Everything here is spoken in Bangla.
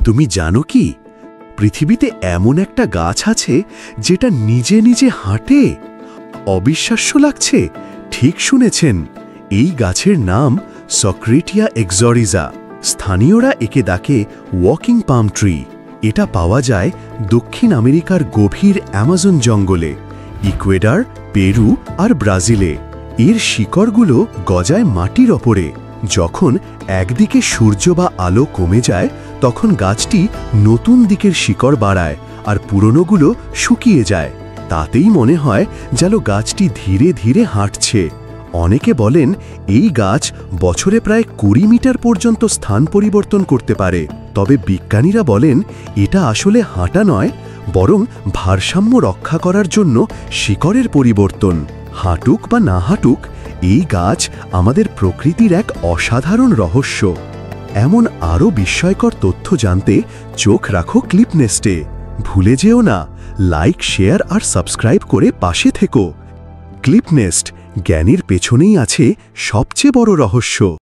তুমি জানো কি, পৃথিবীতে এমন একটা গাছ আছে যেটা নিজে নিজে হাঁটে? অবিশ্বাস্য লাগছে? ঠিক শুনেছেন, এই গাছের নাম সক্রেটিয়া এক্সরিজা। স্থানীয়রা একে ডাকে ওয়াকিং পাম ট্রি। এটা পাওয়া যায় দক্ষিণ আমেরিকার গভীর অ্যামাজন জঙ্গলে, ইকুয়েডর, পেরু আর ব্রাজিলে। এর শিকড়গুলো গজায় মাটির ওপরে। যখন একদিকে সূর্য বা আলো কমে যায়, তখন গাছটি নতুন দিকের শিকড় বাড়ায় আর পুরনোগুলো শুকিয়ে যায়। তাতেই মনে হয় যেন গাছটি ধীরে ধীরে হাঁটছে। অনেকে বলেন এই গাছ বছরে প্রায় ২০ মিটার পর্যন্ত স্থান পরিবর্তন করতে পারে। তবে বিজ্ঞানীরা বলেন এটা আসলে হাঁটা নয়, বরং ভারসাম্য রক্ষা করার জন্য শিকড়ের পরিবর্তন। হাঁটুক বা না হাঁটুক, এই গাছ আমাদের প্রকৃতির এক অসাধারণ রহস্য। এমন আরও বিস্ময়কর তথ্য জানতে চোখ রাখো ক্লিপনেস্টে। ভুলে যেও না, লাইক, শেয়ার আর সাবস্ক্রাইব করে পাশে থেকো। ক্লিপনেস্ট, জ্ঞানের পেছনেই আছে সবচেয়ে বড় রহস্য।